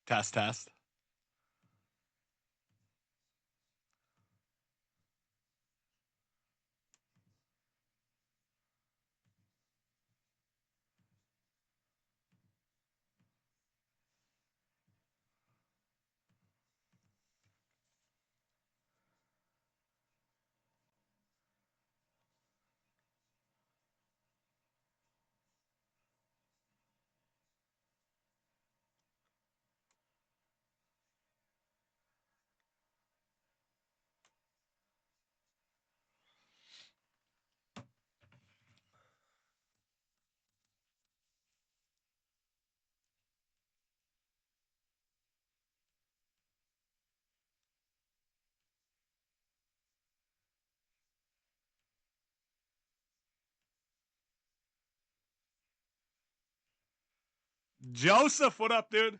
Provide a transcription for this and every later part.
Test, test. Joseph, what up, dude?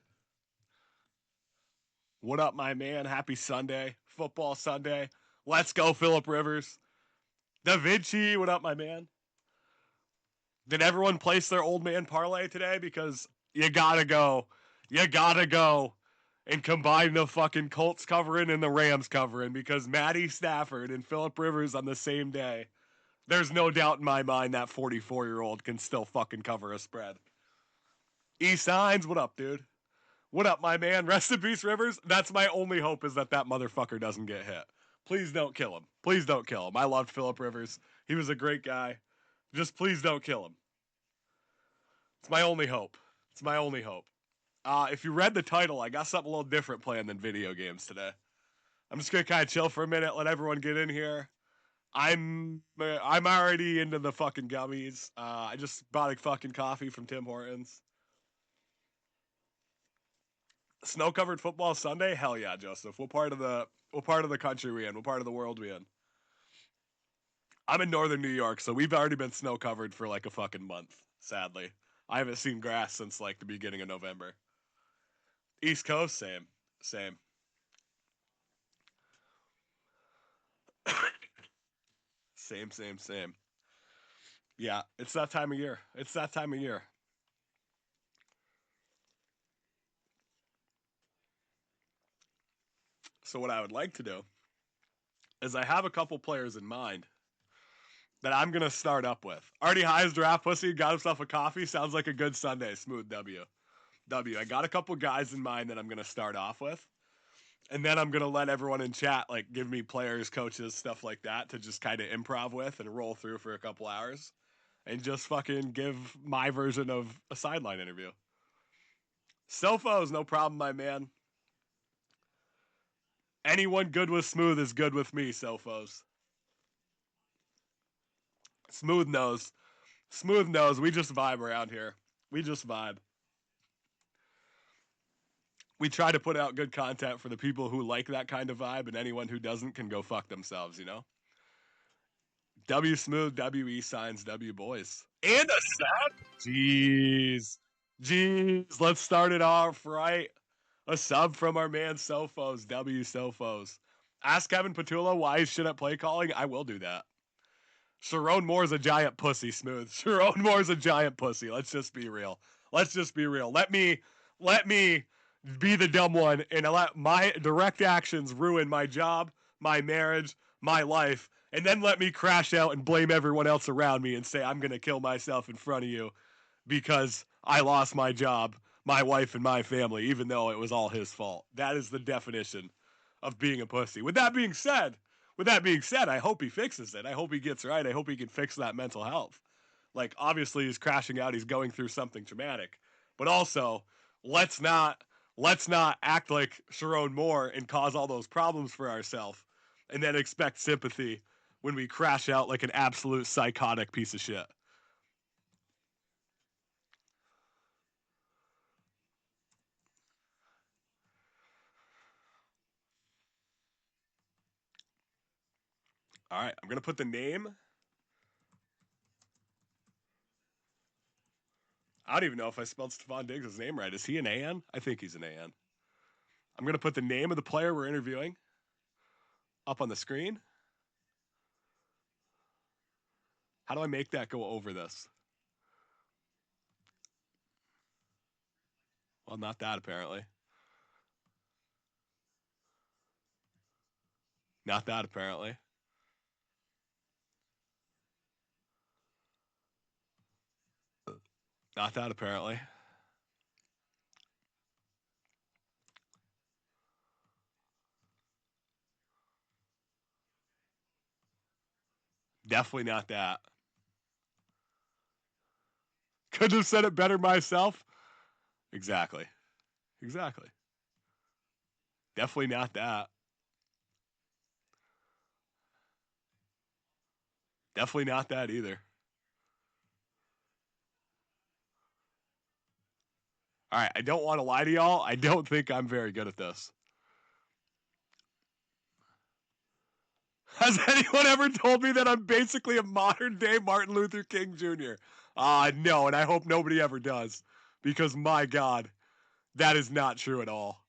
What up, my man? Happy Sunday. Football Sunday. Let's go, Philip Rivers. Da Vinci, what up, my man? Did everyone place their old man parlay today? Because you gotta go. You gotta go and combine the fucking Colts covering and the Rams covering because Matty Stafford and Philip Rivers on the same day. There's no doubt in my mind that 44-year-old can still fucking cover a spread. E Signs, what up, dude? What up, my man? Rest in peace, Rivers. That's my only hope is that that motherfucker doesn't get hit. Please don't kill him. Please don't kill him. I loved Philip Rivers. He was a great guy. Just please don't kill him. It's my only hope. It's my only hope. If you read the title, I got something a little different planned than video games today. I'm just gonna kind of chill for a minute, let everyone get in here. I'm already into the fucking gummies. I just bought a fucking coffee from Tim Hortons. Snow covered football Sunday? Hell yeah, Joseph. What part of the country we in? What part of the world we in? I'm in northern New York, so we've already been snow covered for like a fucking month. Sadly, I haven't seen grass since like the beginning of November. East Coast, same, same, same, same, same. Yeah, it's that time of year. It's that time of year. So what I would like to do is I have a couple players in mind that I'm gonna start up with. Artie High's draft pussy got himself a coffee. Sounds like a good Sunday. Smooth W. W. I got a couple guys in mind that I'm gonna start off with, and then I'm gonna let everyone in chat like give me players, coaches, stuff like that to just kind of improv with and roll through for a couple hours, and just fucking give my version of a sideline interview. Sofos, no problem, my man. Anyone good with smooth is good with me, Sofos. Smooth knows. Smooth knows. We just vibe around here. We just vibe. We try to put out good content for the people who like that kind of vibe, and anyone who doesn't can go fuck themselves, you know? W Smooth, WE signs, W Boys. And a sub? Jeez. Jeez. Let's start it off right. A sub from our man Sofos, W Sofos. Ask Kevin Patullo why he's shit at play calling. I will do that. Sharon Moore's a giant pussy, Smooth. Sharon Moore's a giant pussy. Let's just be real. Let's just be real. Let me be the dumb one and let my direct actions ruin my job, my marriage, my life, and then let me crash out and blame everyone else around me and say I'm gonna kill myself in front of you because I lost my job, my wife, and my family, even though it was all his fault. That is the definition of being a pussy. With that being said, I hope he fixes it. I hope he gets right. I hope he can fix that mental health. Like obviously he's crashing out, he's going through something traumatic. But also, let's not let's not act like Sharon Moore and cause all those problems for ourselves and then expect sympathy when we crash out like an absolute psychotic piece of shit. All right, I'm gonna put the name. I don't even know if I spelled Stephon Diggs' name right. Is he an AN? I think he's an AN. I'm gonna put the name of the player we're interviewing up on the screen. How do I make that go over this? Well, not that apparently. Not that, apparently. Not that, apparently. Definitely not that. Could have said it better myself. Exactly. Exactly. Definitely not that. Definitely not that either. All right, I don't want to lie to y'all. I don't think I'm very good at this. Has anyone ever told me that I'm basically a modern day Martin Luther King Jr.? No, and I hope nobody ever does. Because my God, that is not true at all.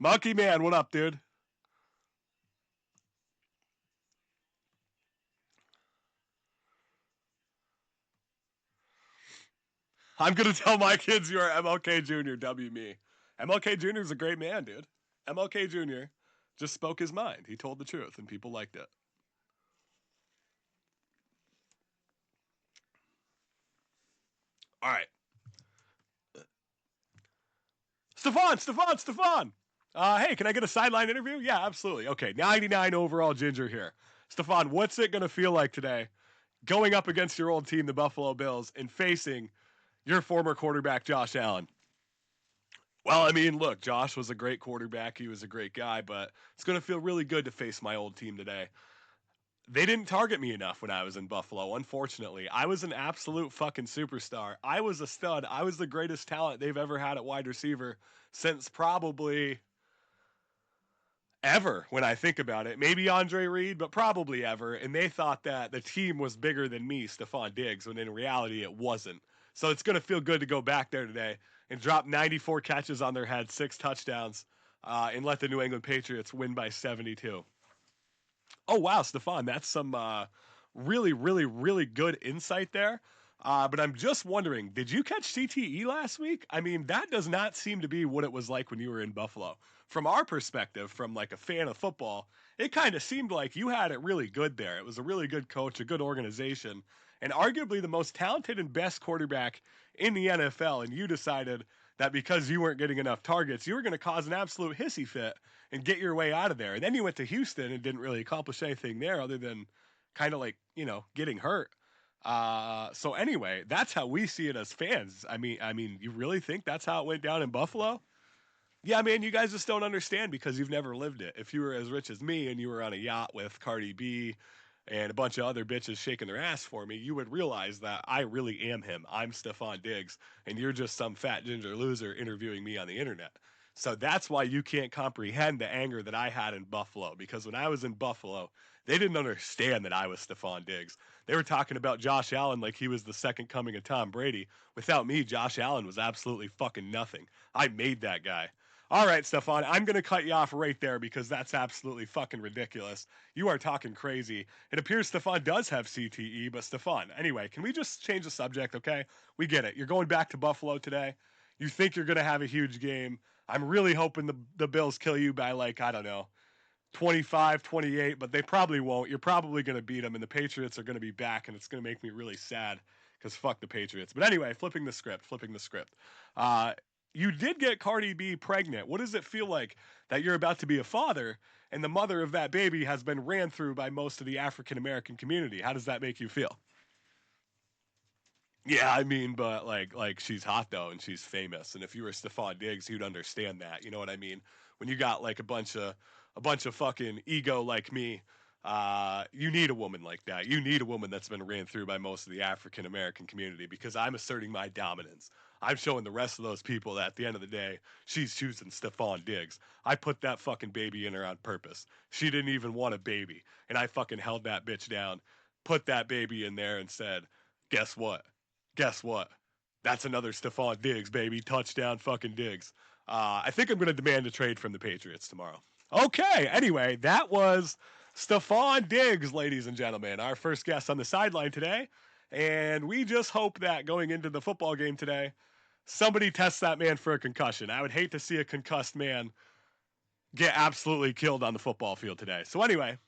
Monkey Man, what up, dude? I'm gonna tell my kids you are MLK Jr. W me. MLK Jr. is a great man, dude. MLK Jr. just spoke his mind. He told the truth, and people liked it. All right, Stefan. Hey, can I get a sideline interview? Yeah, absolutely. Okay, 99 overall Ginger here. Stefan, what's it gonna feel like today, going up against your old team, the Buffalo Bills, and facing your former quarterback, Josh Allen? Well, I mean, look, Josh was a great quarterback. He was a great guy, but it's going to feel really good to face my old team today. They didn't target me enough when I was in Buffalo, unfortunately. I was an absolute fucking superstar. I was a stud. I was the greatest talent they've ever had at wide receiver since probably ever when I think about it. Maybe Andre Reed, but probably ever. And they thought that the team was bigger than me, Stephon Diggs, when in reality it wasn't. So it's going to feel good to go back there today and drop 94 catches on their head, 6 touchdowns, and let the New England Patriots win by 72. Oh wow, Stefan, that's some really, really, really good insight there. But I'm just wondering, did you catch CTE last week? I mean, that does not seem to be what it was like when you were in Buffalo. From our perspective, from like a fan of football, it kind of seemed like you had it really good there. It was a really good coach, a good organization, and arguably the most talented and best quarterback in the NFL. And you decided that because you weren't getting enough targets, you were going to cause an absolute hissy fit and get your way out of there. And then you went to Houston and didn't really accomplish anything there other than kind of like, getting hurt. So anyway, that's how we see it as fans. I mean, you really think that's how it went down in Buffalo? Yeah, man, you guys just don't understand because you've never lived it. If you were as rich as me and you were on a yacht with Cardi B and a bunch of other bitches shaking their ass for me, you would realize that I really am him. I'm Stefon Diggs, and you're just some fat ginger loser interviewing me on the internet. So that's why you can't comprehend the anger that I had in Buffalo, because when I was in Buffalo, they didn't understand that I was Stefon Diggs. They were talking about Josh Allen like he was the second coming of Tom Brady. Without me, Josh Allen was absolutely fucking nothing. I made that guy. All right, Stefan, I'm going to cut you off right there because that's absolutely fucking ridiculous. You are talking crazy. It appears Stefan does have CTE, but Stefan, anyway, can we just change the subject, okay? We get it. You're going back to Buffalo today. You think you're going to have a huge game. I'm really hoping the Bills kill you by, like, I don't know, 25, 28, but they probably won't. You're probably going to beat them, and the Patriots are going to be back, and it's going to make me really sad because fuck the Patriots. But anyway, flipping the script. Uh, you did get Cardi B pregnant. What does it feel like that you're about to be a father and the mother of that baby has been ran through by most of the African American community? How does that make you feel? Yeah, I mean, but like she's hot though, and she's famous. And if you were Stephon Diggs, you'd understand that. You know what I mean? When you got like a bunch of fucking ego like me, you need a woman like that. You need a woman that's been ran through by most of the African American community because I'm asserting my dominance. I'm showing the rest of those people that at the end of the day, she's choosing Stephon Diggs. I put that fucking baby in her on purpose. She didn't even want a baby, and I fucking held that bitch down, put that baby in there, and said, "Guess what? Guess what? That's another Stephon Diggs, baby. Touchdown fucking Diggs." I think I'm going to demand a trade from the Patriots tomorrow. Okay, anyway, that was Stephon Diggs, ladies and gentlemen, our first guest on the sideline today. And we just hope that going into the football game today, somebody tests that man for a concussion. I would hate to see a concussed man get absolutely killed on the football field today. So, anyway,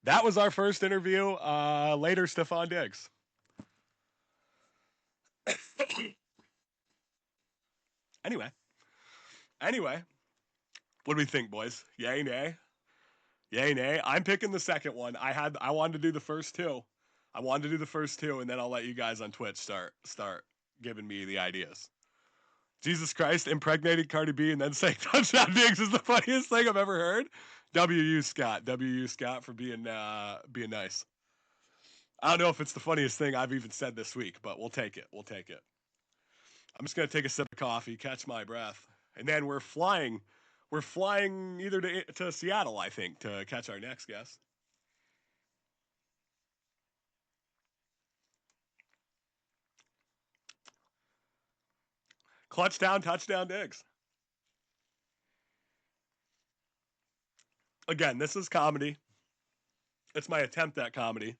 that was our first interview. Later, Stephon Diggs. anyway, anyway, what do we think, boys? Yay, nay? Yay, nay. I'm picking the second one. I wanted to do the first two. I wanted to do the first two, and then I'll let you guys on Twitch start giving me the ideas. Jesus Christ, impregnated Cardi B and then saying touchdown Diggs is the funniest thing I've ever heard. W.U. Scott. W.U. Scott for being nice. I don't know if it's the funniest thing I've even said this week, but we'll take it. We'll take it. I'm just gonna take a sip of coffee, catch my breath, and then we're flying. We're flying either to Seattle, I think, to catch our next guest. Clutch down, touchdown Diggs. Again, this is comedy. It's my attempt at comedy.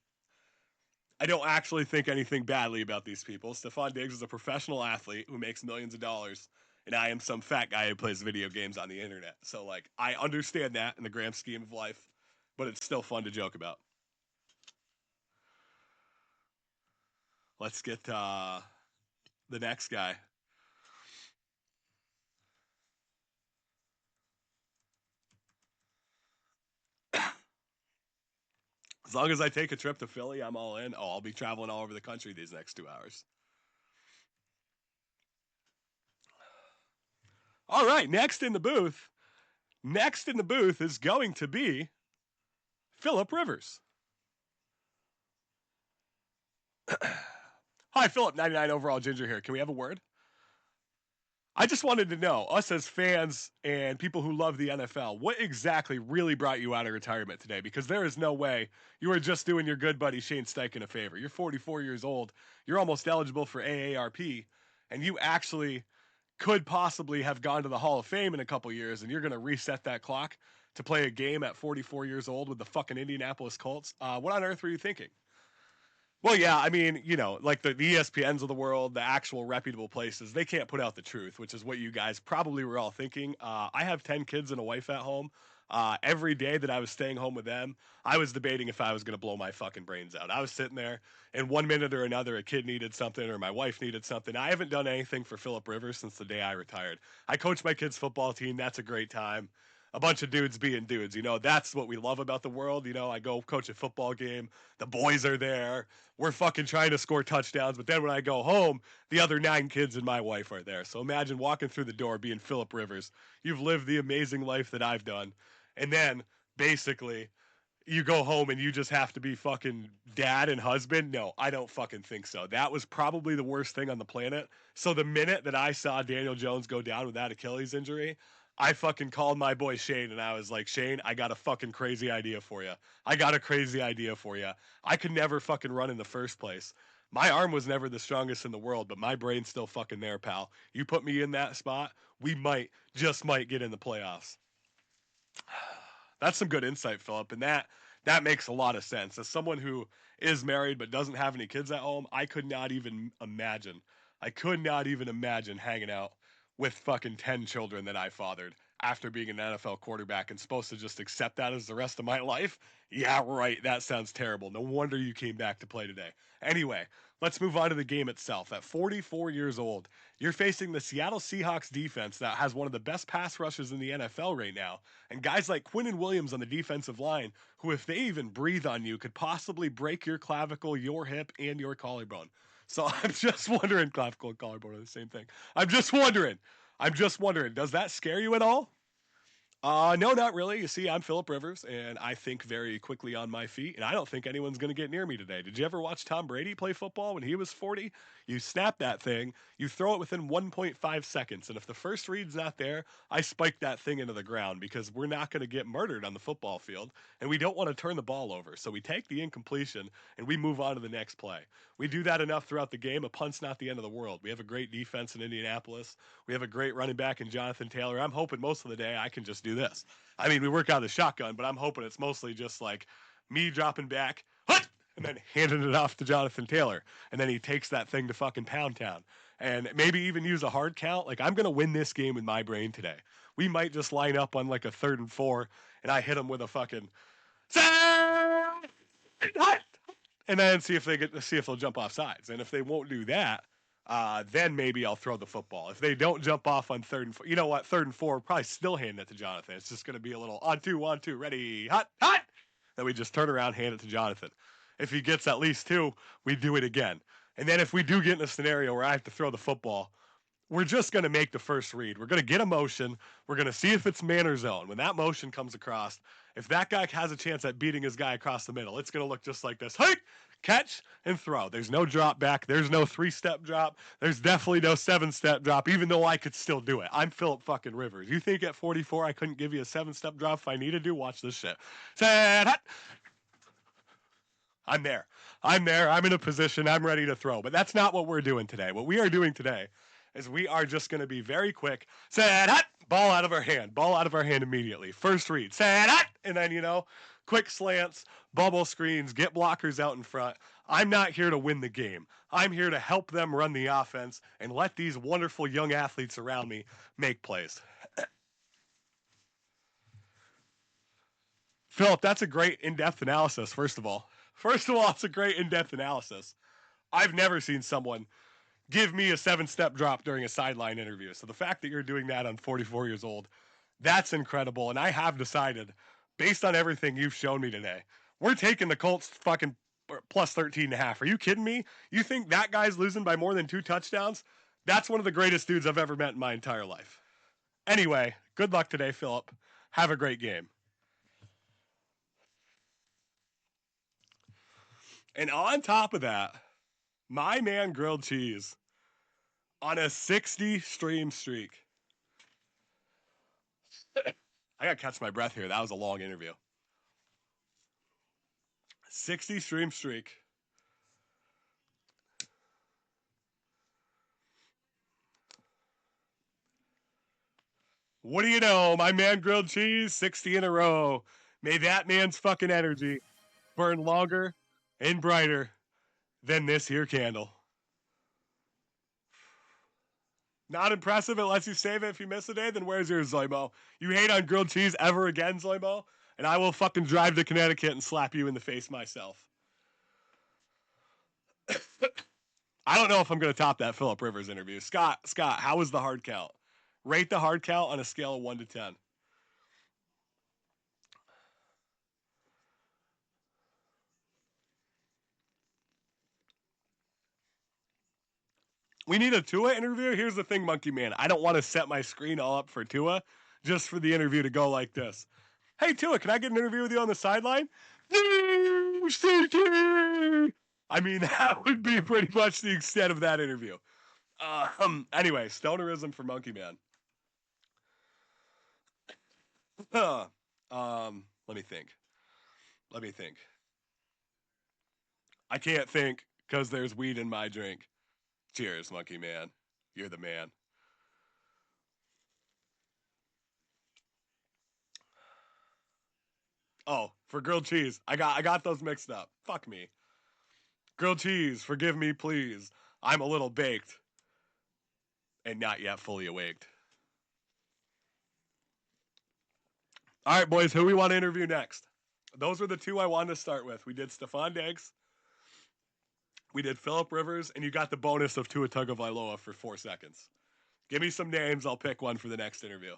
I don't actually think anything badly about these people. Stephon Diggs is a professional athlete who makes millions of dollars, and I am some fat guy who plays video games on the internet. So, like, I understand that in the grand scheme of life, but it's still fun to joke about. Let's get the next guy. As long as I take a trip to Philly, I'm all in. Oh, I'll be traveling all over the country these next 2 hours. All right, next in the booth. Next in the booth is going to be Philip Rivers. Hi, Philip, 99 overall ginger here. Can we have a word? I just wanted to know, us as fans and people who love the NFL, what exactly really brought you out of retirement today? Because there is no way you were just doing your good buddy Shane Steichen a favor. You're 44 years old. You're almost eligible for AARP, and you actually could possibly have gone to the Hall of Fame in a couple years, and you're going to reset that clock to play a game at 44 years old with the fucking Indianapolis Colts. What on earth were you thinking? Well, yeah, I mean, like the ESPNs of the world, the actual reputable places, they can't put out the truth, which is what you guys probably were all thinking. I have 10 kids and a wife at home. Every day that I was staying home with them, I was debating if I was going to blow my fucking brains out. I was sitting there, and one minute or another, a kid needed something or my wife needed something. I haven't done anything for Philip Rivers since the day I retired. I coach my kids' football team. That's a great time. A bunch of dudes being dudes. That's what we love about the world. I go coach a football game. The boys are there. We're fucking trying to score touchdowns. But then when I go home, the other 9 kids and my wife are there. So imagine walking through the door being Philip Rivers. You've lived the amazing life that I've done. And then basically you go home and you just have to be fucking dad and husband. No, I don't fucking think so. That was probably the worst thing on the planet. So the minute that I saw Daniel Jones go down with that Achilles injury, I fucking called my boy Shane and I was like, Shane, I got a fucking crazy idea for you. I got a crazy idea for you. I could never fucking run in the first place. My arm was never the strongest in the world, but my brain's still fucking there, pal. You put me in that spot, we just might get in the playoffs. That's some good insight, Philip, and that makes a lot of sense. As someone who is married but doesn't have any kids at home, I could not even imagine. I could not even imagine hanging out with fucking 10 children that I fathered after being an NFL quarterback and supposed to just accept that as the rest of my life. Yeah, right. That sounds terrible. No wonder you came back to play today. Anyway, let's move on to the game itself. At 44 years old, you're facing the Seattle Seahawks defense that has one of the best pass rushes in the NFL right now. And guys like Quinnen Williams on the defensive line, who, if they even breathe on you, could possibly break your clavicle, your hip, and your collarbone. So I'm just wondering, clavicle and collarbone are the same thing. I'm just wondering, does that scare you at all? No, not really. You see, I'm Philip Rivers, and I think very quickly on my feet, and I don't think anyone's going to get near me today. Did you ever watch Tom Brady play football when he was 40? You snap that thing, you throw it within 1.5 seconds, and if the first read's not there, I spike that thing into the ground because we're not going to get murdered on the football field, and we don't want to turn the ball over. So we take the incompletion, and we move on to the next play. We do that enough throughout the game. A punt's not the end of the world. We have a great defense in Indianapolis. We have a great running back in Jonathan Taylor. I'm hoping most of the day I can just do do this. I mean, we work out of the shotgun, but I'm hoping it's mostly just like me dropping back, hut, and then handing it off to Jonathan Taylor. And then he takes that thing to fucking Pound Town. And maybe even use a hard count. Like, I'm going to win this game with my brain today. We might just line up on like a 3rd and 4, and I hit him with a fucking and then see if they'll jump off sides. And if they won't do that, then maybe I'll throw the football. If they don't jump off on 3rd and 4, you know what? 3rd and 4, probably still hand it to Jonathan. It's just going to be a little on two, ready, hot. Then we just turn around, hand it to Jonathan. If he gets at least 2, we do it again. And then if we do get in a scenario where I have to throw the football, we're just going to make the first read. We're going to get a motion. We're going to see if it's man or zone. When that motion comes across, if that guy has a chance at beating his guy across the middle, it's going to look just like this. Hey, catch and throw. There's no drop back. There's no 3-step drop. There's definitely no 7-step drop, even though I could still do it. I'm Philip fucking Rivers. You think at 44 I couldn't give you a 7-step drop if I needed to? Watch this shit. I'm there. I'm in a position. I'm ready to throw. But that's not what we're doing today. What we are doing today is we are just going to be very quick. Ball out of our hand. Ball out of our hand immediately. First read. And then, quick slants, bubble screens, get blockers out in front. I'm not here to win the game. I'm here to help them run the offense and let these wonderful young athletes around me make plays. Philip, that's a great in-depth analysis, first of all. It's a great in-depth analysis. I've never seen someone give me a 7-step drop during a sideline interview. So the fact that you're doing that on 44 years old, that's incredible. And I have decided, based on everything you've shown me today, we're taking the Colts fucking plus 13.5. Are you kidding me? You think that guy's losing by more than 2 touchdowns? That's one of the greatest dudes I've ever met in my entire life. Anyway, good luck today, Philip. Have a great game. And on top of that, my man Grilled Cheese on a 60 stream streak. I got to catch my breath here. That was a long interview. 60 stream streak. What do you know? My man Grilled Cheese, 60 in a row. May that man's fucking energy burn longer and brighter than this here candle. Not impressive. It lets you save it if you miss a day. Then where's yours, Zoimo? You hate on Grilled Cheese ever again, Zoimo? And I will fucking drive to Connecticut and slap you in the face myself. I don't know if I'm going to top that Philip Rivers interview. Scott, how was the hard count? Rate the hard count on a scale of 1 to 10. We need a Tua interview. Here's the thing, Monkey Man. I don't want to set my screen all up for Tua just for the interview to go like this. Hey, Tua, can I get an interview with you on the sideline? I mean, that would be pretty much the extent of that interview. Anyway, stonerism for Monkey Man. Let me think. I can't think because there's weed in my drink. Cheers, Monkey Man. You're the man. Oh, for grilled cheese. I got those mixed up. Fuck me. Grilled cheese, forgive me, please. I'm a little baked and not yet fully awaked. All right, boys, who we want to interview next? Those were the 2 I wanted to start with. We did Stephon Diggs. We did Philip Rivers, and you got the bonus of Tua Tagovailoa for 4 seconds. Give me some names. I'll pick one for the next interview.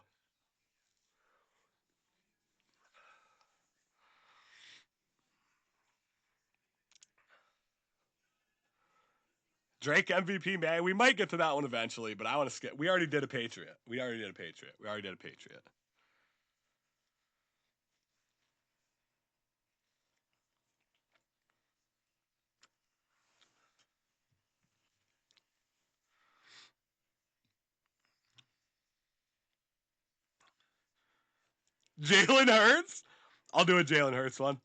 Drake MVP, man. We might get to that one eventually, but I want to skip. We already did a Patriot. Jalen Hurts? I'll do a Jalen Hurts one.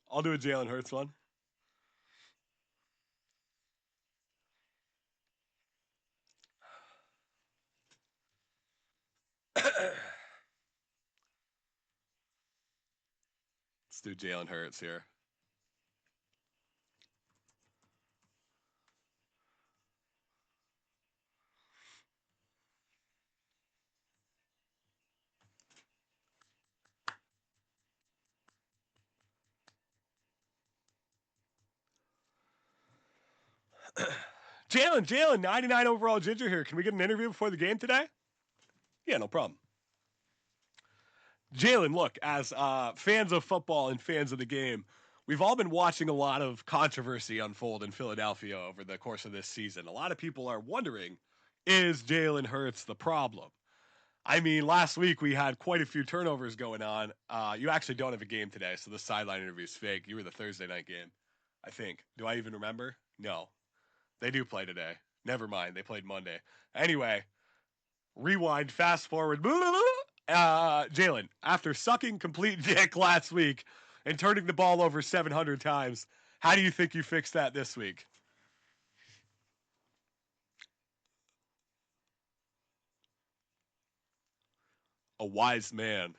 Let's do Jalen Hurts here. Jalen, 99 overall Ginger here. Can we get an interview before the game today? Yeah, no problem. Jalen, look, as fans of football and fans of the game, we've all been watching a lot of controversy unfold in Philadelphia over the course of this season. A lot of people are wondering, is Jalen Hurts the problem? I mean, last week we had quite a few turnovers going on. You actually don't have a game today, so the sideline interview is fake. You were the Thursday night game, I think. Do I even remember? No. They do play today. Never mind. They played Monday. Anyway, rewind, fast forward. Jalen, after sucking complete dick last week and turning the ball over 700 times, how do you think you fixed that this week? A wise man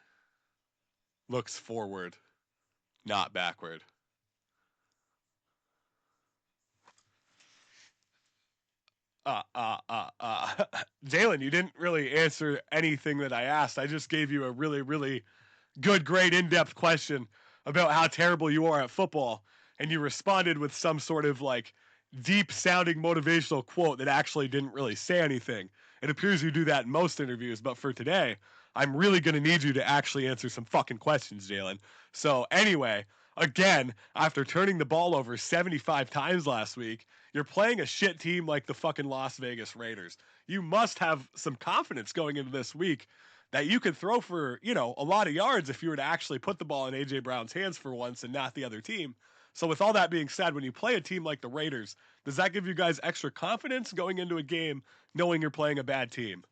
looks forward, not backward. Jalen, you didn't really answer anything that I asked. I just gave you a really, really good, great, in depth question about how terrible you are at football. And you responded with some sort of like deep sounding motivational quote that actually didn't really say anything. It appears you do that in most interviews, but for today, I'm really going to need you to actually answer some fucking questions, Jalen. So, anyway, again, after turning the ball over 75 times last week, you're playing a shit team like the fucking Las Vegas Raiders. You must have some confidence going into this week that you could throw for, a lot of yards if you were to actually put the ball in AJ Brown's hands for once and not the other team. So with all that being said, when you play a team like the Raiders, does that give you guys extra confidence going into a game knowing you're playing a bad team?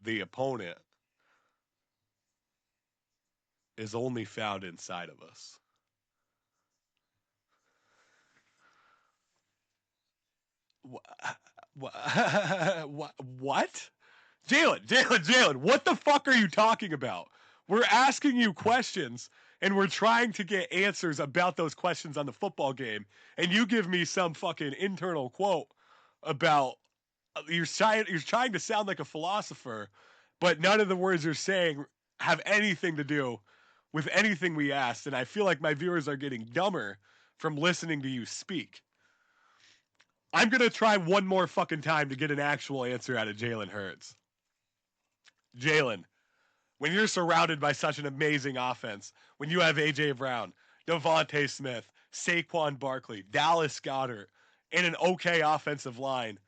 The opponent is only found inside of us. What? Jalen, what the fuck are you talking about? We're asking you questions and we're trying to get answers about those questions on the football game, and you give me some fucking internal quote about you're trying to sound like a philosopher, but none of the words you're saying have anything to do with anything we asked, and I feel like my viewers are getting dumber from listening to you speak. I'm gonna try one more fucking time to get an actual answer out of Jalen Hurts. Jalen, when you're surrounded by such an amazing offense, when you have AJ Brown, Devontae Smith, Saquon Barkley, Dallas Goddard, and an okay offensive line,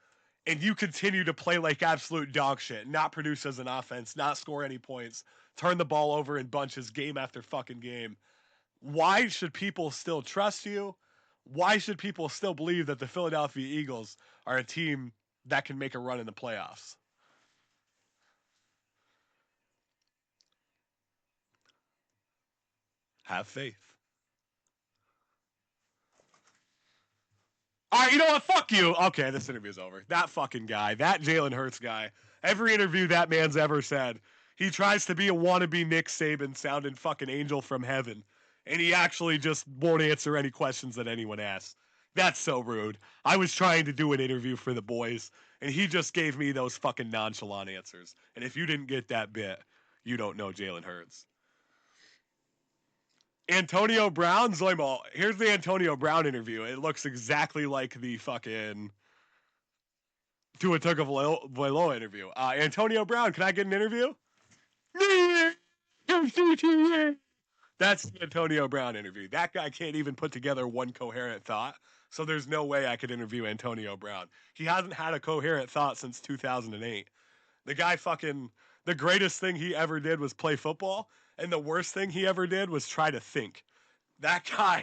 and you continue to play like absolute dog shit, not produce as an offense, not score any points, turn the ball over in bunches game after fucking game, why should people still trust you? Why should people still believe that the Philadelphia Eagles are a team that can make a run in the playoffs? Have faith. All right, you know what? Fuck you. Okay, this interview's over. That fucking guy, that Jalen Hurts guy, every interview that man's ever said, he tries to be a wannabe Nick Saban sounding fucking angel from heaven, and he actually just won't answer any questions that anyone asks. That's so rude. I was trying to do an interview for the boys, and he just gave me those fucking nonchalant answers. And if you didn't get that bit, you don't know Jalen Hurts. Antonio Brown, Zoimo. Here's the Antonio Brown interview. It looks exactly like the fucking Tua Tagovailoa interview. Antonio Brown, can I get an interview? That's the Antonio Brown interview. That guy can't even put together one coherent thought. So there's no way I could interview Antonio Brown. He hasn't had a coherent thought since 2008. The guy fucking, the greatest thing he ever did was play football, and the worst thing he ever did was try to think. That guy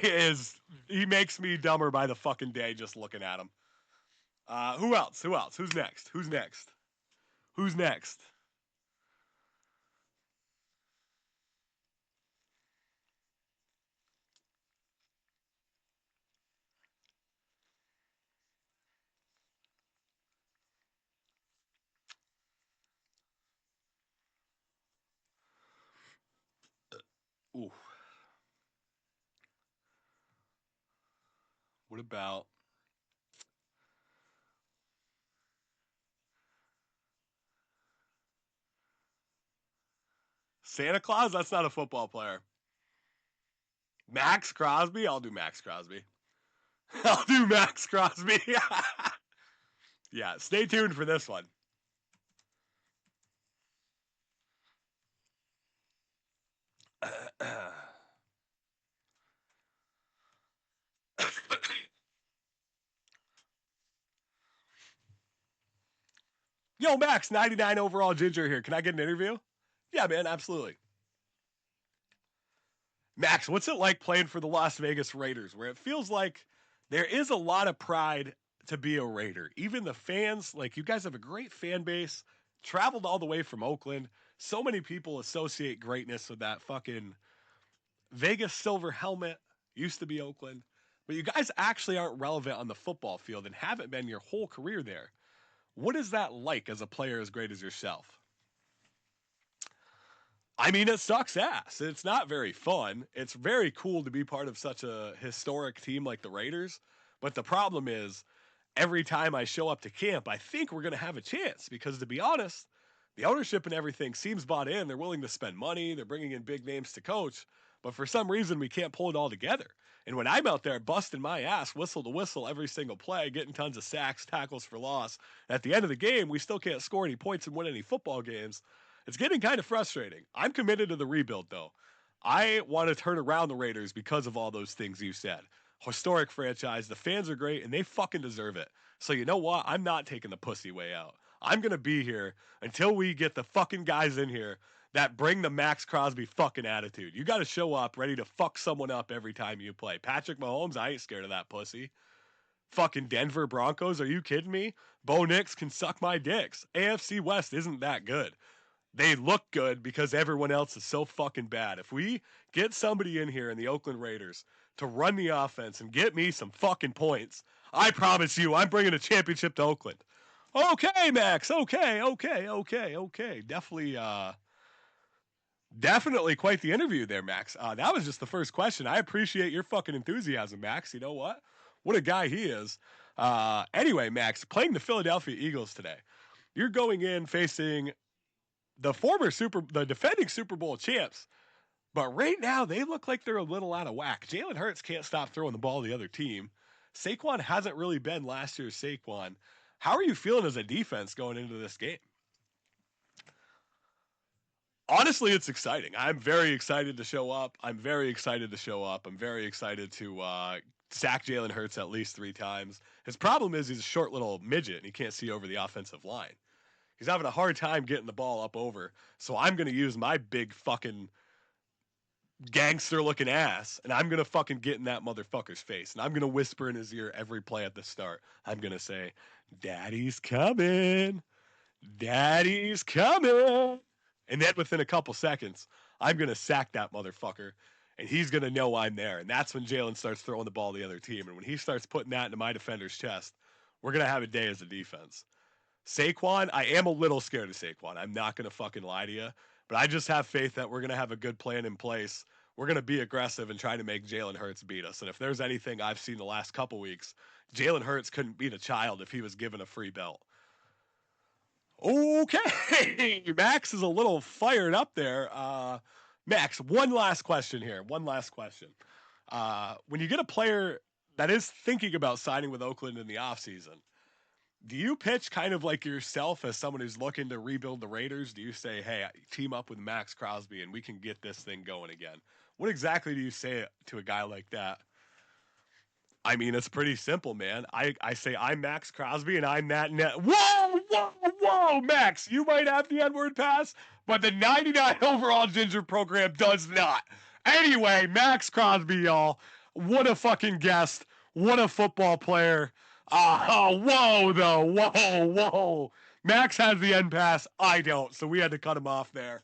he makes me dumber by the fucking day just looking at him. Who else? Who else? Who's next? Who's next? Who's next? Ooh. What about Santa Claus? That's not a football player. Max Crosby? I'll do Max Crosby. I'll do Max Crosby. Yeah, stay tuned for this one. Yo, Max, 99 overall ginger here. Can I get an interview? Yeah, man, absolutely. Max, what's it like playing for the Las Vegas Raiders, where it feels like there is a lot of pride to be a Raider? Even the fans, like you guys have a great fan base, traveled all the way from Oakland. So many people associate greatness with that fucking Vegas silver helmet, used to be Oakland. But you guys actually aren't relevant on the football field and haven't been your whole career there. What is that like as a player as great as yourself? I mean, it sucks ass. It's not very fun. It's very cool to be part of such a historic team like the Raiders. But the problem is, every time I show up to camp, I think we're going to have a chance because, to be honest, the ownership and everything seems bought in. They're willing to spend money. They're bringing in big names to coach. But for some reason, we can't pull it all together. And when I'm out there busting my ass, whistle to whistle, every single play, getting tons of sacks, tackles for loss, at the end of the game, we still can't score any points and win any football games. It's getting kind of frustrating. I'm committed to the rebuild, though. I want to turn around the Raiders because of all those things you said. Historic franchise, the fans are great, and they fucking deserve it. So you know what? I'm not taking the pussy way out. I'm going to be here until we get the fucking guys in here that bring the Max Crosby fucking attitude. You got to show up ready to fuck someone up every time you play. Patrick Mahomes, I ain't scared of that pussy. Fucking Denver Broncos, are you kidding me? Bo Nix can suck my dicks. AFC West isn't that good. They look good because everyone else is so fucking bad. If we get somebody in here in the Oakland Raiders to run the offense and get me some fucking points, I promise you I'm bringing a championship to Oakland. Okay, Max. Okay. Definitely quite the interview there, Max. That was just the first question. I appreciate your fucking enthusiasm, Max. You know what? What a guy he is. Anyway, Max, playing the Philadelphia Eagles today. You're going in facing the defending Super Bowl champs. But right now, they look like they're a little out of whack. Jalen Hurts can't stop throwing the ball to the other team. Saquon hasn't really been last year's Saquon. How are you feeling as a defense going into this game? Honestly, it's exciting. I'm very excited to show up. I'm very excited to show up. I'm very excited to sack Jalen Hurts at least 3 times. His problem is he's a short little midget and he can't see over the offensive line. He's having a hard time getting the ball up over. So I'm going to use my big fucking gangster looking ass and I'm going to fucking get in that motherfucker's face. And I'm going to whisper in his ear every play at the start. I'm going to say, Daddy's coming. Daddy's coming. And then within a couple seconds, I'm going to sack that motherfucker. And he's going to know I'm there. And that's when Jalen starts throwing the ball to the other team. And when he starts putting that into my defender's chest, we're going to have a day as a defense. Saquon, I am a little scared of Saquon. I'm not going to fucking lie to you. But I just have faith that we're going to have a good plan in place. We're going to be aggressive and try to make Jalen Hurts beat us. And if there's anything I've seen the last couple weeks, Jalen Hurts couldn't beat a child if he was given a free belt. Okay, Max is a little fired up there. Max, one last question here. One last question. When you get a player that is thinking about signing with Oakland in the offseason, do you pitch kind of like yourself as someone who's looking to rebuild the Raiders? Do you say, hey, team up with Max Crosby and we can get this thing going again? What exactly do you say to a guy like that? I mean, it's pretty simple, man. I say I'm Max Crosby and I'm that net. Whoa, Max, you might have the N-word pass, but the 99 overall Ginger program does not. Anyway, Max Crosby, y'all. What a fucking guest. What a football player. Whoa, though. Whoa. Max has the N pass. I don't, so we had to cut him off there.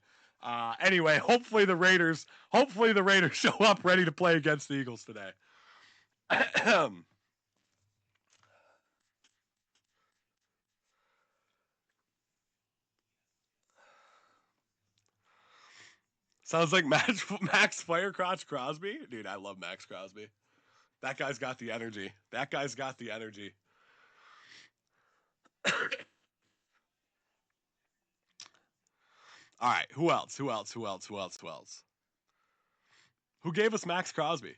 Anyway, hopefully the Raiders show up ready to play against the Eagles today. Sounds like Max Firecrotch Crosby. Dude, I love Max Crosby. That guy's got the energy. That guy's got the energy. All right, who else? Who else? Who else? Who else? Who else? Who gave us Max Crosby?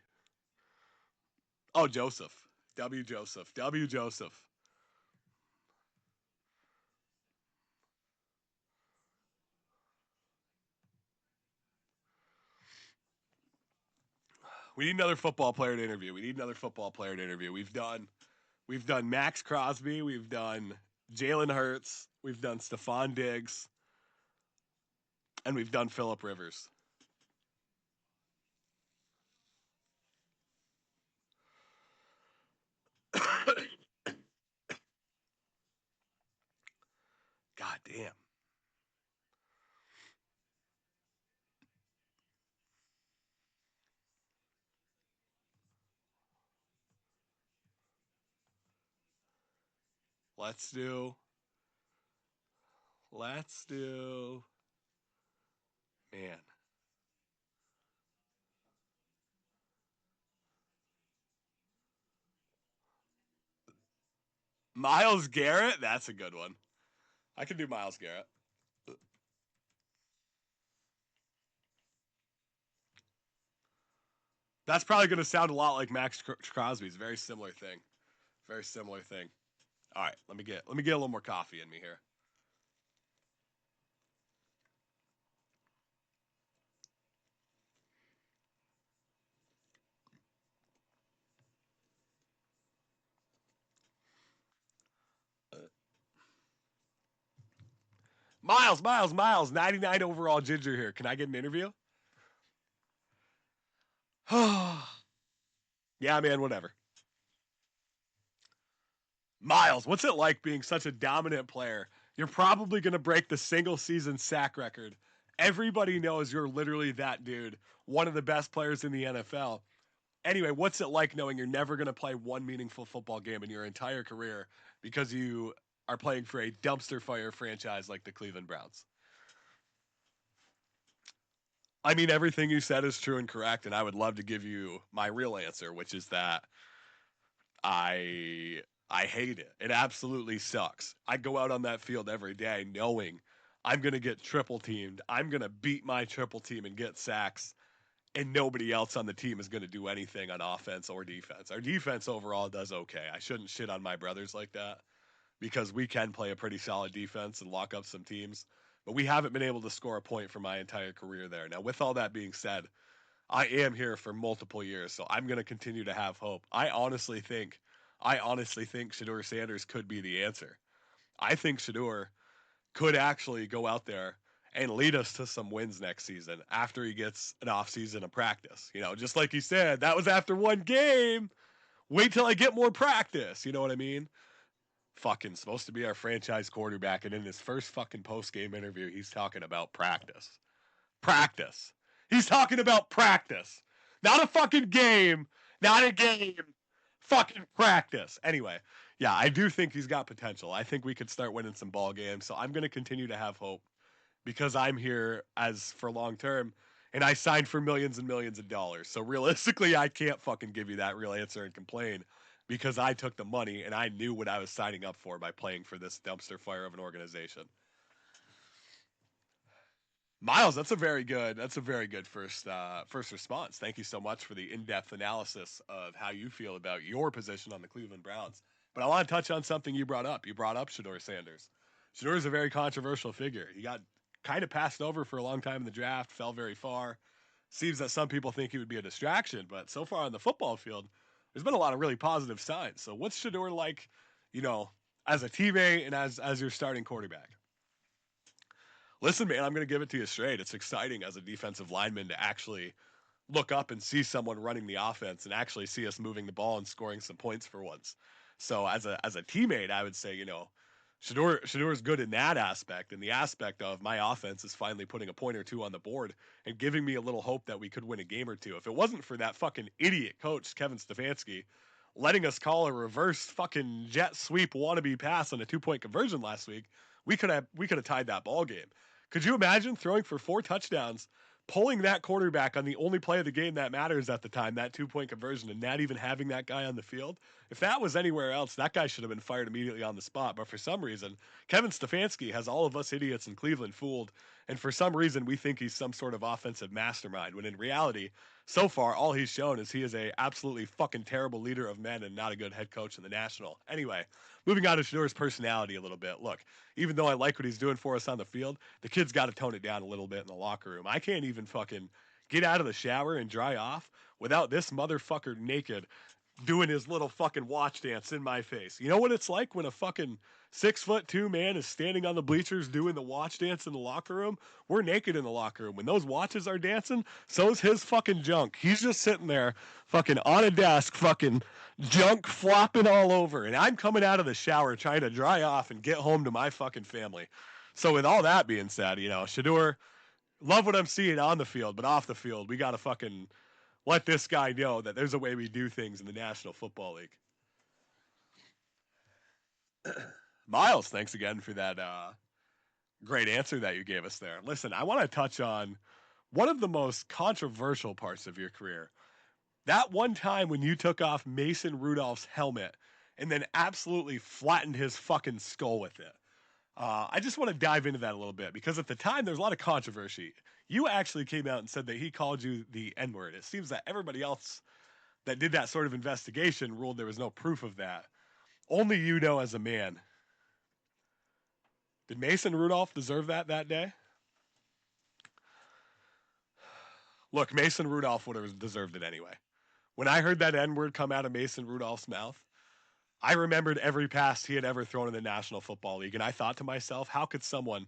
Oh, Joseph. W. Joseph. W. Joseph. We need another football player to interview. We need another football player to interview. We've done Max Crosby. We've done Jalen Hurts. We've done Stephon Diggs, and we've done Philip Rivers. God damn. Let's do. Let's do. Man. Miles Garrett? That's a good one. I can do Miles Garrett. That's probably going to sound a lot like Max Crosby's. Very similar thing. Very similar thing. All right, let me get a little more coffee in me here. Miles, 99 overall ginger here. Can I get an interview? Yeah, man, whatever. Miles, what's it like being such a dominant player? You're probably going to break the single season sack record. Everybody knows you're literally that dude, one of the best players in the NFL. Anyway, what's it like knowing you're never going to play one meaningful football game in your entire career because you are playing for a dumpster fire franchise like the Cleveland Browns? I mean, everything you said is true and correct, and I would love to give you my real answer, which is that I I hate it. It absolutely sucks. I go out on that field every day knowing I'm going to get triple teamed. I'm going to beat my triple team and get sacks, and nobody else on the team is going to do anything on offense or defense. Our defense overall does okay. I shouldn't shit on my brothers like that because we can play a pretty solid defense and lock up some teams, but we haven't been able to score a point for my entire career there. Now, with all that being said, I am here for multiple years, so I'm going to continue to have hope. I honestly think Shador Sanders could be the answer. I think Shador could actually go out there and lead us to some wins next season after he gets an off season of practice. You know, just like you said, that was after one game. Wait till I get more practice. You know what I mean? Fucking supposed to be our franchise quarterback, and in his first fucking post game interview, he's talking about practice. Practice. He's talking about practice. Not a fucking game. Not a game. Fucking practice. Anyway, yeah, I do think he's got potential. I think we could start winning some ball games. So I'm going to continue to have hope because I'm here as for long term and I signed for millions and millions of dollars. So realistically, I can't fucking give you that real answer and complain because I took the money and I knew what I was signing up for by playing for this dumpster fire of an organization. Miles, that's a very good first response. Thank you so much for the in-depth analysis of how you feel about your position on the Cleveland Browns. But I want to touch on something you brought up. You brought up Shador Sanders. Shador is a very controversial figure. He got kind of passed over for a long time in the draft, fell very far. Seems that some people think he would be a distraction, but so far on the football field, there's been a lot of really positive signs. So what's Shador like, you know, as a teammate and as your starting quarterback? Listen, man, I'm going to give it to you straight. It's exciting as a defensive lineman to actually look up and see someone running the offense and actually see us moving the ball and scoring some points for once. So as a teammate, I would say, Shador is good in that aspect, and the aspect of my offense is finally putting a point or two on the board and giving me a little hope that we could win a game or two. If it wasn't for that fucking idiot coach Kevin Stefanski letting us call a reverse fucking jet sweep wannabe pass on a 2 point conversion last week, we could have tied that ball game. Could you imagine throwing for 4 touchdowns, pulling that quarterback on the only play of the game that matters at the time, that 2-point conversion, and not even having that guy on the field. If that was anywhere else, that guy should have been fired immediately on the spot. But for some reason, Kevin Stefanski has all of us idiots in Cleveland fooled. And for some reason, we think he's some sort of offensive mastermind, when in reality, so far, all he's shown is he is a absolutely fucking terrible leader of men and not a good head coach in the National. Anyway, moving on to Shador's personality a little bit. Look, even though I like what he's doing for us on the field, the kid's got to tone it down a little bit in the locker room. I can't even fucking get out of the shower and dry off without this motherfucker naked doing his little fucking watch dance in my face. You know what it's like when a fucking 6'2" man is standing on the bleachers doing the watch dance in the locker room? We're naked in the locker room. When those watches are dancing, so's his fucking junk. He's just sitting there fucking on a desk, fucking junk flopping all over. And I'm coming out of the shower trying to dry off and get home to my fucking family. So with all that being said, you know, Shador, love what I'm seeing on the field, but off the field, we got to fucking let this guy know that there's a way we do things in the National Football League. Miles, thanks again for that great answer that you gave us there. Listen, I want to touch on one of the most controversial parts of your career. That one time when you took off Mason Rudolph's helmet and then absolutely flattened his fucking skull with it. I just want to dive into that a little bit because at the time there's a lot of controversy. You actually came out and said that he called you the N-word. It seems that everybody else that did that sort of investigation ruled there was no proof of that. Only you know as a man. Did Mason Rudolph deserve that day? Look, Mason Rudolph would have deserved it anyway. When I heard that N-word come out of Mason Rudolph's mouth, I remembered every pass he had ever thrown in the National Football League, and I thought to myself, how could someone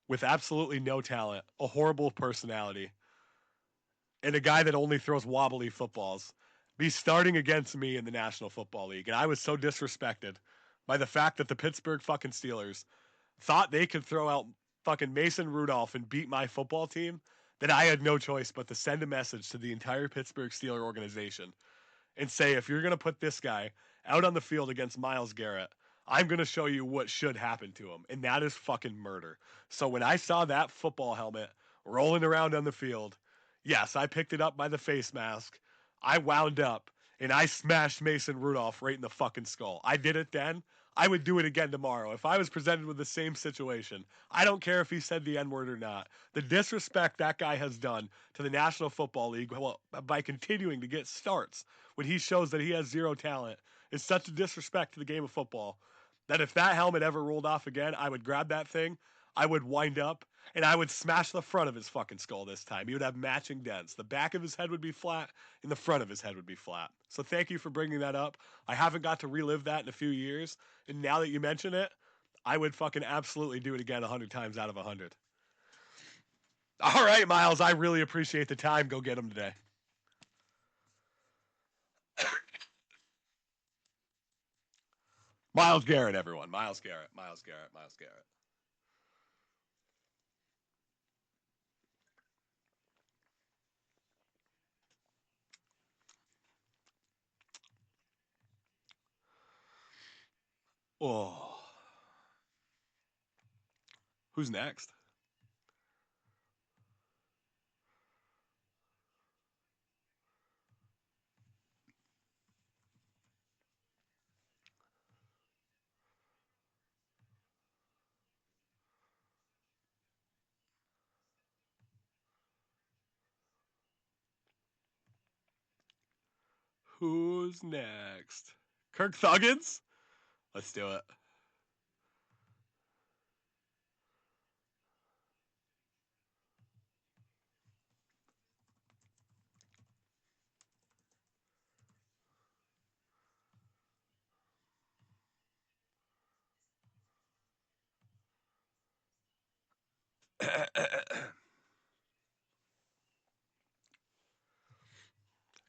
with absolutely no talent, a horrible personality, and a guy that only throws wobbly footballs be starting against me in the National Football League? And I was so disrespected by the fact that the Pittsburgh fucking Steelers thought they could throw out fucking Mason Rudolph and beat my football team that I had no choice but to send a message to the entire Pittsburgh Steelers organization and say, if you're going to put this guy out on the field against Myles Garrett, I'm going to show you what should happen to him, and that is fucking murder. So when I saw that football helmet rolling around on the field, yes, I picked it up by the face mask, I wound up, and I smashed Mason Rudolph right in the fucking skull. I did it then. I would do it again tomorrow. If I was presented with the same situation, I don't care if he said the N-word or not. The disrespect that guy has done to the National Football League, well, by continuing to get starts when he shows that he has zero talent, is such a disrespect to the game of football that if that helmet ever rolled off again, I would grab that thing, I would wind up, and I would smash the front of his fucking skull this time. He would have matching dents. The back of his head would be flat, and the front of his head would be flat. So thank you for bringing that up. I haven't got to relive that in a few years, and now that you mention it, I would fucking absolutely do it again 100 times out of 100. All right, Miles, I really appreciate the time. Go get him today. Myles Garrett, everyone. Myles Garrett. Myles Garrett. Myles Garrett. Oh. Who's next? Who's next? Kirk Thuggins? Let's do it.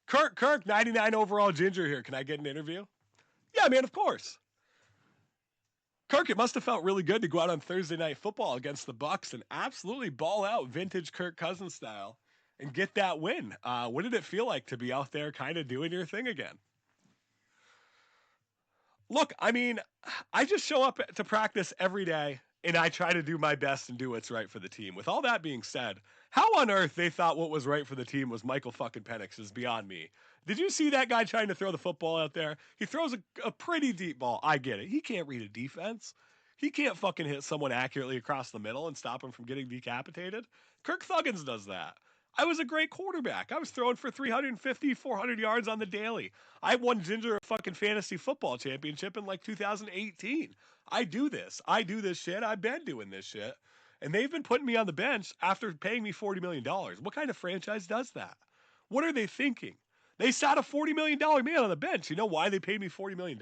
Kirk, 99 overall ginger here. Can I get an interview? Yeah, man, of course. Kirk, it must have felt really good to go out on Thursday Night Football against the Bucks and absolutely ball out vintage Kirk Cousins style and get that win. What did it feel like to be out there kind of doing your thing again? Look, I mean, I just show up to practice every day and I try to do my best and do what's right for the team. With all that being said, how on earth they thought what was right for the team was Michael fucking Penix is beyond me. Did you see that guy trying to throw the football out there? He throws a pretty deep ball. I get it. He can't read a defense. He can't fucking hit someone accurately across the middle and stop him from getting decapitated. Kirk Thuggins does that. I was a great quarterback. I was throwing for 350, 400 yards on the daily. I won Ginger a fucking fantasy football championship in like 2018. I do this. I do this shit. I've been doing this shit. And they've been putting me on the bench after paying me $40 million. What kind of franchise does that? What are they thinking? They sat a $40 million man on the bench. You know why they paid me $40 million?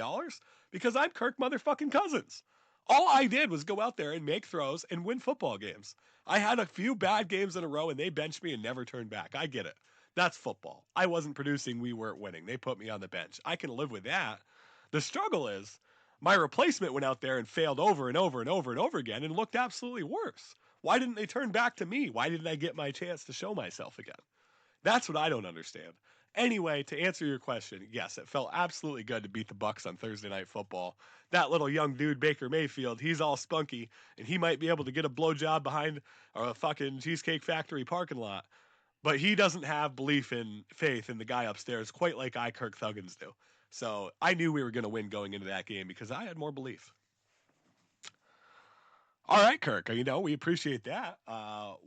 Because I'm Kirk motherfucking Cousins. All I did was go out there and make throws and win football games. I had a few bad games in a row and they benched me and never turned back. I get it. That's football. I wasn't producing. We weren't winning. They put me on the bench. I can live with that. The struggle is my replacement went out there and failed over and over and over and over again and looked absolutely worse. Why didn't they turn back to me? Why didn't I get my chance to show myself again? That's what I don't understand. Anyway, to answer your question, yes, it felt absolutely good to beat the Bucks on Thursday Night Football. That little young dude, Baker Mayfield, he's all spunky, and he might be able to get a blowjob behind a fucking Cheesecake Factory parking lot. But he doesn't have faith in the guy upstairs quite like I, Kirk Thuggins, do. So I knew we were going to win going into that game because I had more belief. All right, Kirk, we appreciate that.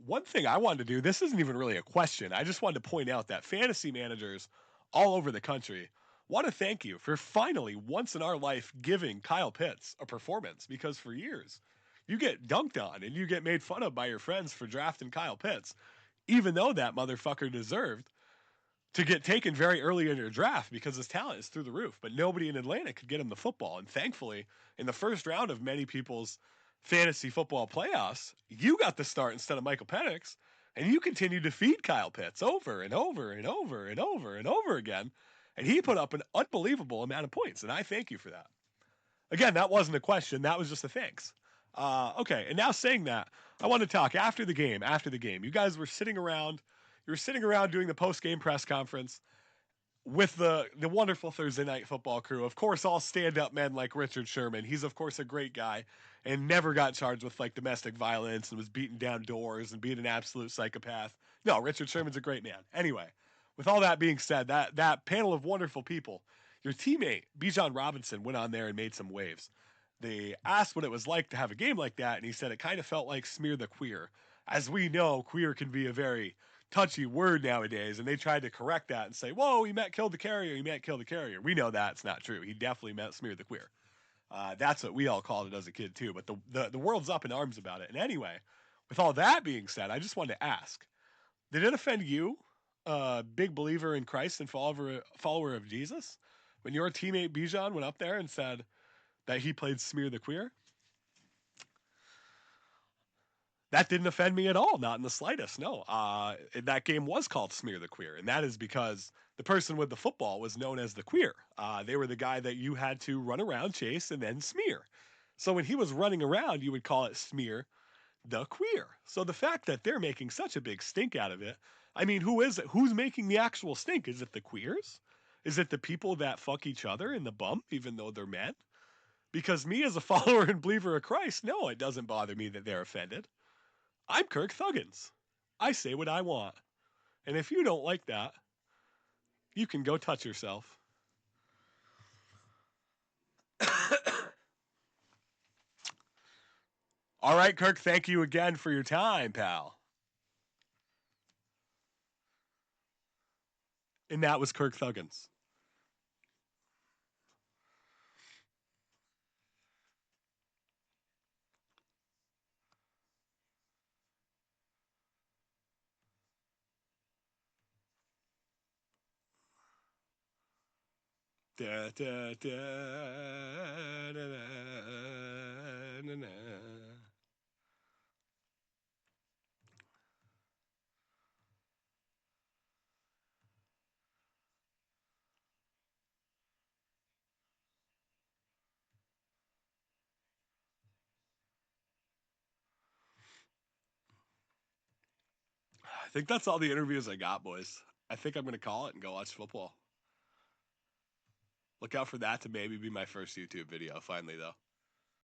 One thing I wanted to do, this isn't even really a question. I just wanted to point out that fantasy managers all over the country want to thank you for finally, once in our life, giving Kyle Pitts a performance because for years you get dunked on and you get made fun of by your friends for drafting Kyle Pitts, even though that motherfucker deserved to get taken very early in your draft because his talent is through the roof. But nobody in Atlanta could get him the football. And thankfully, in the first round of many people's fantasy football playoffs, you got the start instead of Michael Penix, and you continued to feed Kyle Pitts over and over and over and over and over again. And he put up an unbelievable amount of points. And I thank you for that. Again, that wasn't a question. That was just a thanks. Okay. And now saying that, I want to talk after the game. You guys were sitting around. You were sitting around doing the post-game press conference with the wonderful Thursday Night Football crew. Of course, all stand-up men like Richard Sherman. He's, of course, a great guy and never got charged with, like, domestic violence and was beating down doors and being an absolute psychopath. No, Richard Sherman's a great man. Anyway, with all that being said, that panel of wonderful people, your teammate, Bijan Robinson, went on there and made some waves. They asked what it was like to have a game like that, and he said it kind of felt like smear the queer. As we know, queer can be a very touchy word nowadays, and they tried to correct that and say, whoa, he meant kill the carrier, he meant kill the carrier. We know that's not true. He definitely meant smear the queer. That's what we all called it as a kid too, but the world's up in arms about it. And anyway, with all that being said, I just wanted to ask, did it offend you, big believer in Christ and follower of Jesus, when your teammate Bijan went up there and said that he played smear the queer? That didn't offend me at all, not in the slightest. No, that game was called Smear the Queer, and that is because the person with the football was known as the queer. They were the guy that you had to run around, chase, and then smear. So when he was running around, you would call it Smear the Queer. So the fact that they're making such a big stink out of it, I mean, who is it? Who's making the actual stink? Is it the queers? Is it the people that fuck each other in the bump, even though they're men? Because me as a follower and believer of Christ, no, it doesn't bother me that they're offended. I'm Kirk Thuggins. I say what I want. And if you don't like that, you can go touch yourself. All right, Kirk, thank you again for your time, pal. And that was Kirk Thuggins. Da, da, da, da, da, da, da. I think that's all the interviews I got, boys. I think I'm going to call it and go watch football. Look out for that to maybe be my first YouTube video, finally, though.